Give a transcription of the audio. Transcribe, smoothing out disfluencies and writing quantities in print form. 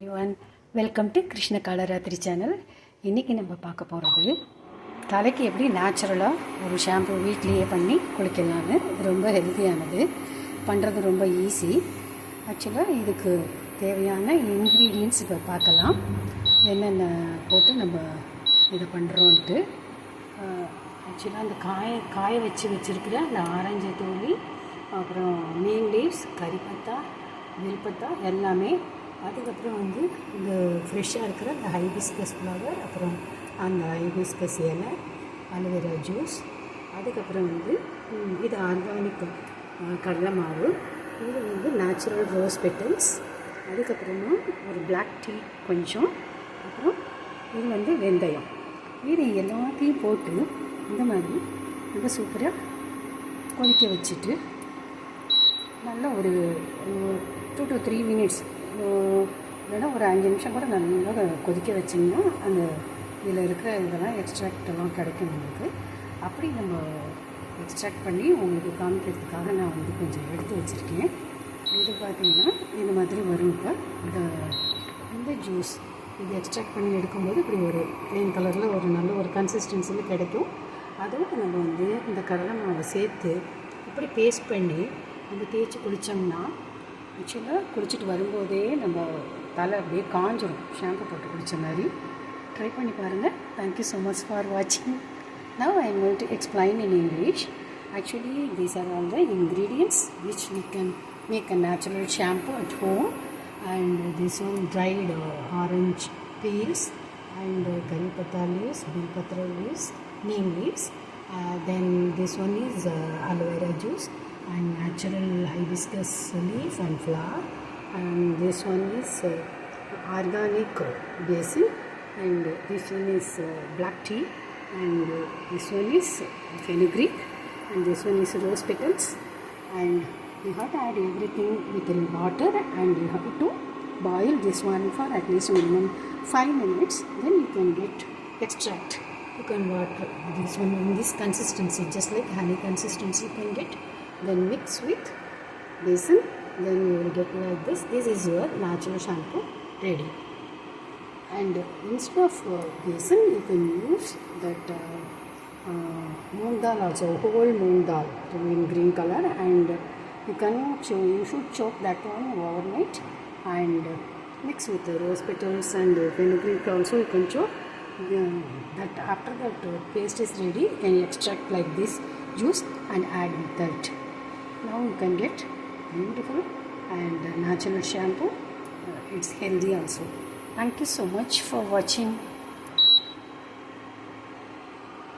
everyone, welcome to Krishna Kalaratri channel. இன்றைக்கி நம்ம பார்க்க போகிறது தலைக்கு எப்படி நேச்சுரலாக ஒரு ஷாம்பு வீட்லேயே பண்ணி குளிக்கலான்னு. இது ரொம்ப ஹெல்த்தியானது, பண்ணுறது ரொம்ப ஈஸி. ஆக்சுவலாக இதுக்கு தேவையான இன்க்ரீடியன்ட்ஸ் இப்போ பார்க்கலாம், என்னென்ன போட்டு நம்ம இதை பண்ணுறோன்ட்டு. ஆக்சுவலாக அந்த காய வச்சுருக்கிற அந்த ஆரஞ்சு தோலி, அப்புறம் நீம் லீவ்ஸ், கறிப்பத்தா, வில்பத்தா எல்லாமே, அதுக்கப்புறம் இந்த ஃப்ரெஷ்ஷாக இருக்கிற அந்த ஹைபிஸ்கஸ் ஃப்ளவர், அப்புறம் அந்த ஹைபிஸ்கஸ் இலை, அலோவேரா ஜூஸ், அதுக்கப்புறம் இது ஆர்கானிக் கடலை மாவு, இது நேச்சுரல் ரோஸ் பெட்டல்ஸ், அதுக்கப்புறமா ஒரு பிளாக் டீ கொஞ்சம், அப்புறம் இது வெந்தயம். இது எல்லாத்தையும் போட்டு இந்த மாதிரி ரொம்ப சூப்பராக கொதிக்க வச்சுட்டு நல்லா ஒரு 2 to 3 minutes, இல்லைன்னா ஒரு 5 நிமிஷம் கூட நல்லா கொதிக்க வச்சிங்கன்னா அந்த இதில் இருக்கிற இதெல்லாம் எக்ஸ்ட்ராக்டெல்லாம் கிடைக்கும் நமக்கு. அப்படி நம்ம எக்ஸ்ட்ராக்ட் பண்ணி உங்களுக்கு காமிக்கிறதுக்காக நான் கொஞ்சம் எடுத்து வச்சுருக்கேன். இது பார்த்திங்கன்னா இந்த மாதிரி வரும். இப்போ இந்த ஜூஸ் இது எக்ஸ்ட்ராக்ட் பண்ணி எடுக்கும்போது இப்படி ஒரு ப்ளெயின் கலரில் ஒரு நல்ல ஒரு கன்சிஸ்டன்சியில் கிடைக்கும். அதோடு நம்ம இந்த கடலை மாவை சேர்த்து இப்படி பேஸ்ட் பண்ணி நம்ம தேய்ச்சி குளித்தோம்னா, ஆக்சுவலாக குளிச்சுட்டு வரும்போதே நம்ம தலை அப்படியே காஞ்சிடும், ஷாம்பு போட்டு குளித்த மாதிரி. ட்ரை பண்ணி பாருங்கள். தேங்க்யூ ஸோ மச் ஃபார் வாட்சிங். Now I am going to explain in English. Actually, these are all the ingredients which we can make a natural shampoo at home. And this one dried orange peels, and curry patta leaves, bilpatra leaves, neem leaves. Then this one is aloe vera juice and natural hibiscus leaf and flower. And this one is organic basil, and this one is black tea, and this one is fenugreek, and this one is rose petals. And you have to add everything within water, and you have to boil this one for at least minimum 5 minutes. Then you can get extract. You can water this one in this consistency, just like honey consistency you can get. Then mix with basin, then you will get like this. This is your natural shampoo ready. And instead of basin, you can use that moong dal also, whole moong dal in green color, and you should chop that one overnight and mix with the rose petals and fenugreek also. You can chop that. After that paste is ready, you can extract like this juice and add with that. Now you can get beautiful and natural shampoo. It's healthy also. Thank you so much for watching.